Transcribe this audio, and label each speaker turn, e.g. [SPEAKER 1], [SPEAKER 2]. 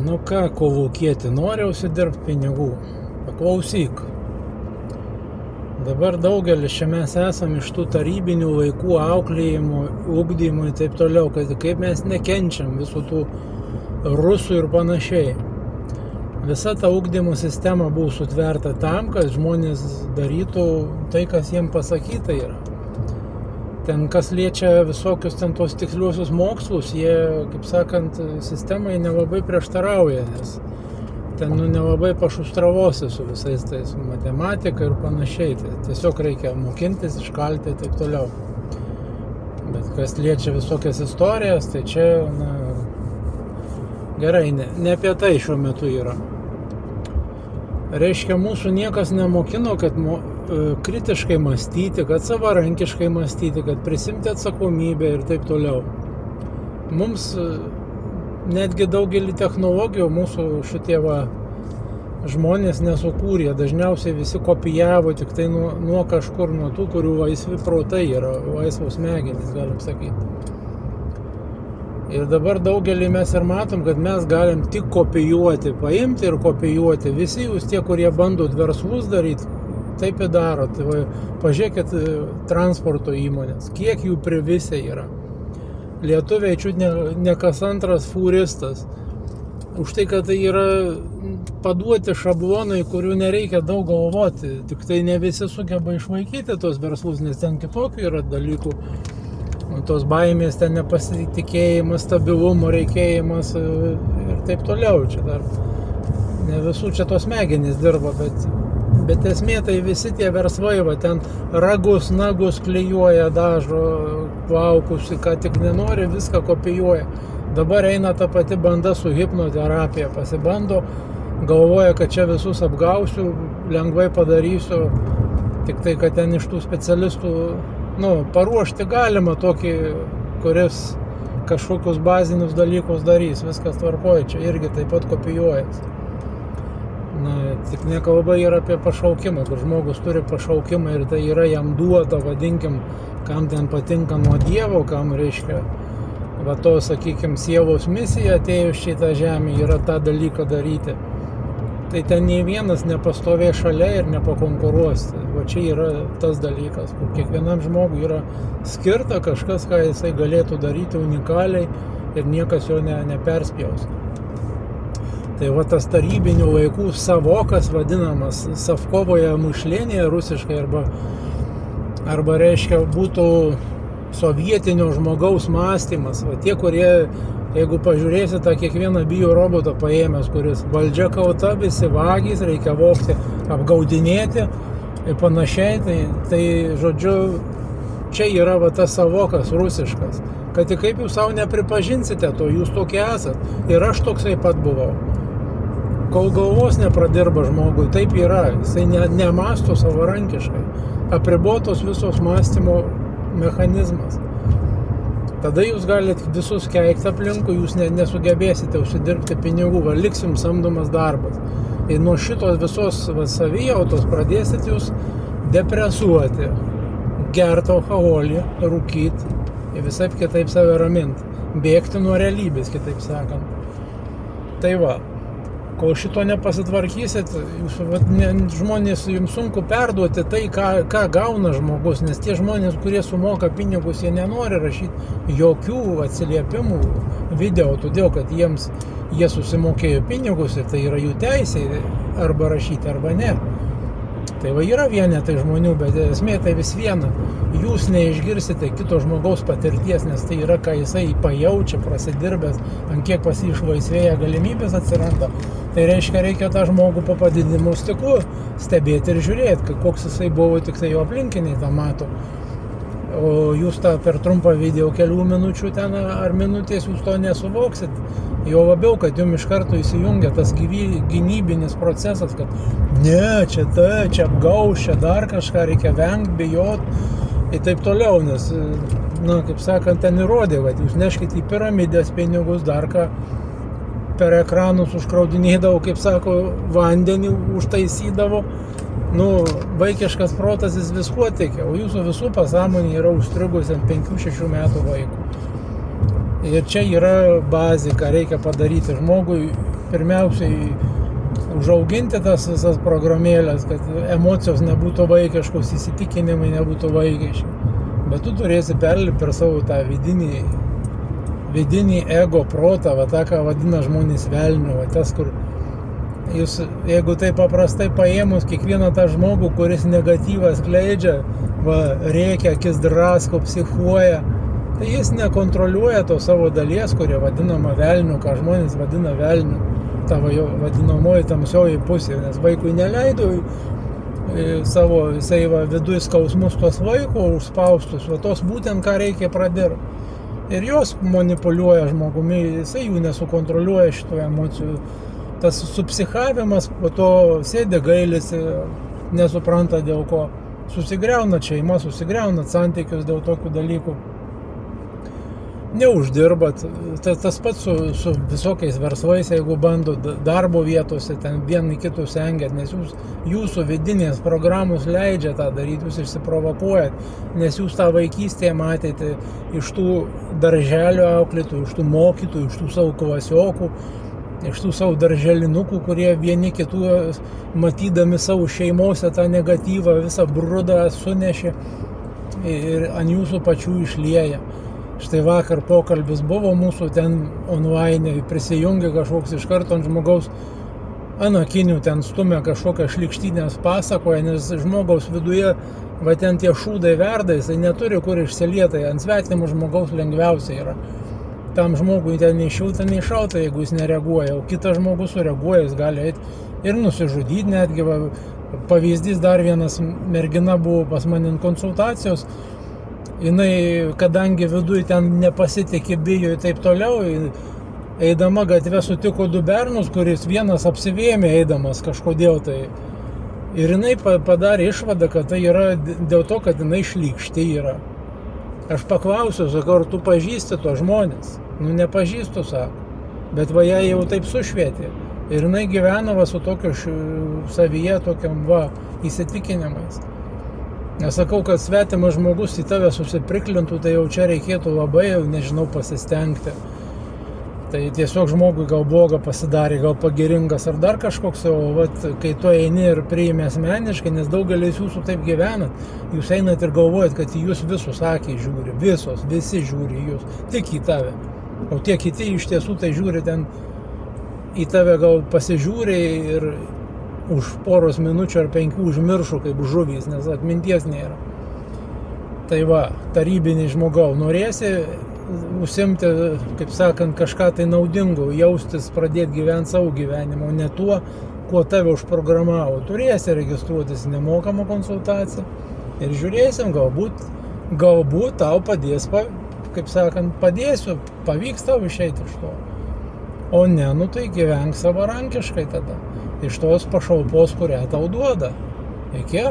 [SPEAKER 1] Nu ką, kolūkieti, nori užsidirbti pinigų? Paklausyk. Dabar daugelis čia mes esam iš tų tarybinių laikų auklėjimų, ugdymų ir taip toliau, kad kaip mes nekenčiam visų tų rusų ir panašiai. Visa ta ugdymo sistema buvo sutverta tam, kad žmonės darytų tai, kas jiems pasakyta yra. Ten, kas liečia visokius ten tos tiksliuosius mokslus, jie, kaip sakant, sistemai nelabai prieštarauja, nes ten nelabai pašustravosi su visais tais matematika ir panašiai. Tai tiesiog reikia mokintis, iškalti ir taip toliau. Bet kas liečia visokias istorijas, tai čia, gerai, ne apie tai šiuo metu yra. Reiškia, mūsų niekas nemokino, kad kritiškai mąstyti, kad savarankiškai mąstyti, kad prisimti atsakomybę ir taip toliau. Mums netgi daugelį technologijų mūsų šitie žmonės nesukūrė. Dažniausiai visi kopijavo tik tai nuo kažkur, nuo tų, kurių laisvi protai yra, laisvos smegenys, galim sakyti. Ir dabar daugelį mes ir matom, kad mes galim tik kopijuoti, paimti ir kopijuoti. Visi jūs tie, kurie bandot verslus daryti, taip ir daro. Tai pažiūrėkit transporto įmonės, kiek jų privisę yra. Lietuviai čiut ne kas antras fūristas. Už tai, kad tai yra paduoti šablonai, kurių nereikia daug galvoti. Tik tai ne visi sugeba išlaikyti tos verslus, nes ten kitokių yra dalykų. Tos baimės, ten nepasitikėjimas, stabilumo reikėjimas ir taip toliau. Čia dar ne visų čia tos smegenys dirba, bet esmė tai visi tie verslai, ten ragus, nagus klijuoja, dažo, plaukus, ką tik nenori, viską kopijuoja. Dabar eina ta pati banda su hipnoterapija, pasibando, galvoja, kad čia visus apgausiu, lengvai padarysiu, tik tai, kad ten iš tų specialistų paruošti galima tokį, kuris kažkokius bazinius dalykus darys, viskas tvarkoja, čia irgi taip pat kopijuojas. Tik nekalba yra apie pašaukimą, kur žmogus turi pašaukimą ir tai yra jam duota, vadinkim, kam ten patinka nuo Dievo, kam reiškia, to, sakykim, sielos misija atėjus šitą žemę yra tą dalyką daryti. Tai ten nei vienas nepastovės šalia ir nepakonkuruos. Va čia yra tas dalykas, kur kiekvienam žmogui yra skirta kažkas, ką jisai galėtų daryti unikaliai ir niekas jo neperspjaus. Tai va tas tarybinių laikų savokas vadinamas Savkovoje mušlėnėje rusiškai arba reiškia būtų sovietinio žmogaus mąstymas. Va tie, kurie, jeigu pažiūrėsi tą kiekvieną bio robotą paėmęs, kuris valdžia kauta, visi vagys, reikia vogti, apgaudinėti ir panašiai, tai žodžiu, čia yra va tas savokas rusiškas, kad tik kaip jūs savo nepripažinsite to, jūs tokie esat ir aš toksai pat buvau. Kol galvos nepradirba žmogui, taip yra, jisai nemąsto savarankiškai, apribotos visos mąstymo mechanizmas. Tada jūs galite visus keikti aplinkui, jūs nesugebėsite užsidirbti pinigų, liks jums samdomas darbas. Ir nuo šitos visos savijautos pradėsit jūs depresuoti, gerti alkoholį, rūkyti ir visai kitaip save raminti, bėgti nuo realybės, kitaip sakant. Tai va, kol šito nepasitvarkysit, žmonės jums sunku perduoti tai, ką gauna žmogus, nes tie žmonės, kurie sumoka pinigus, jie nenori rašyti jokių atsiliepimų video, todėl kad jie susimokėjo pinigus ir tai yra jų teisė arba rašyti, arba ne. Tai va yra vienetai žmonių, bet esmė tai vis viena. Jūs neišgirsite kito žmogaus patirties, nes tai yra, ką jisai pajaučia, prasidirbęs, ant kiek pas jį išlaisvėja galimybės atsiranda. Tai reiškia, reikia tą žmogų po padidinimo stiklu stebėti ir žiūrėti, koks jisai buvo, tik tai jo aplinkiniai tą mato. O jūs tą per trumpą video kelių minučių ten ar minutės jūs to nesuvoksit. Jo labiau, kad jums iš karto įsijungia tas gynybinis procesas, kad ne, čia apgaus, čia dar kažką reikia vengti, bijoti ir taip toliau, nes, kaip sakant, ten įrodė, kad jūs neškite į piramidės pinigus, dar ką per ekranus užkraudinėdavo, kaip sako, vandenį užtaisydavo. Vaikiškas protas jis viskuo tiki, o jūsų visų pasąmonė yra užstrigusi ant 5-6 metų vaikų. Ir čia yra bazė, ką reikia padaryti žmogui pirmiausiai užauginti tas visas programėlės, kad emocijos nebūtų vaikiškos, įsitikinimai nebūtų vaikiški. Bet tu turėsi perlipti per savo tą vidinį ego protą, va tą, ką vadina žmonės velniu, va tas, kur jūs, jeigu tai paprastai paėmus kiekvieną tą žmogų, kuris negatyvą skleidžia, va, rėkia, akis drasko, psichuoja, tai jis nekontroliuoja to savo dalies, kurie vadinama velniu, ką žmonės vadina velniu, tavo vadinamoji tamsioji pusė, nes vaikui neleido savo, jisai va, viduj skausmus tos vaiko užspaustus, va tos būtent ką reikia pradirti. Ir jos manipuliuoja žmogumi, jisai jų nesukontroliuoja šitų emocijų. Tas supsichavimas, po to sėdi gailisi, nesupranta dėl ko. Susigriauna šeima, susigriauna santykius dėl tokių dalykų. Neuždirbat. Tas pats su visokiais verslais, jeigu bando darbo vietose, ten vieni kitus engiat, nes jūsų vidinės programos leidžia tą daryti, jūs išsiprovokuojat, nes jūs tą vaikystėje matėte iš tų darželio auklėtų, iš tų mokytų, iš tų savo klasiokų, iš tų savo darželinukų, kurie vieni kitų, matydami savo šeimose tą negatyvą, visą brudą sunešė ir ant jūsų pačių išlieja. Štai vakar pokalbis buvo mūsų ten online, prisijungė kažkoks iš karto ant žmogaus anakinių, ten stumia kažkokią šlykštynės pasakoja, nes žmogaus viduje, va ten tie šūdai verda, jisai neturi kur išsilietai, ant svetimų žmogaus lengviausia yra. Tam žmogui ten nei šilta, nei šalta, jeigu jis nereaguoja, o kitas žmogus sureaguoja, jis gali eiti ir nusižudyti netgi. Va, pavyzdys dar vienas, mergina buvo pas mane konsultacijos, jinai, kadangi viduj ten nepasitikė, bijo ir taip toliau, eidama gatve sutiko du bernus, kuris vienas apsivėmė eidamas kažkodėl tai. Ir jinai padarė išvadą, kad tai yra dėl to, kad jinai šlykšti yra. Aš paklausiu, sakau, ar tu pažįsti to žmonės? Nu, nepažįstu, sako. Bet va, jai jau taip sušvietė. Ir jinai gyvena va su tokiu savyje, tokiam va, įsitikinimais. Nesakau, kad svetimas žmogus į tave susipriklintų, tai jau čia reikėtų labai, nežinau, pasistengti. Tai tiesiog žmogui gal bloga pasidarė, gal pagiringas ar dar kažkoks, o vat, kai tu eini ir priimi asmeniškai, nes daugelis jūsų taip gyvenat, jūs einat ir galvojat, kad jūs visus akiai žiūri, visi žiūri jūs, tik į tave. O tie kiti iš tiesų tai žiūri ten, į tave gal pasižiūri ir už poros minučių ar 5 užmiršo kaip žuvys, nes atminties nėra. Tai va, tarybiniai žmogau, norėsi užsimti, kaip sakant, kažką tai naudingo, jaustis, pradėti gyventi savo gyvenimą, o ne tuo, kuo tave užprogramavo. Turėsi registruotis nemokamą konsultaciją ir žiūrėsim, galbūt tau padės, kaip sakant, padėsiu, pavyks tau išeiti iš to. O ne, nu tai gyvenk savarankiškai tada, iš tos pašalpos, kurią tau duoda. Iki.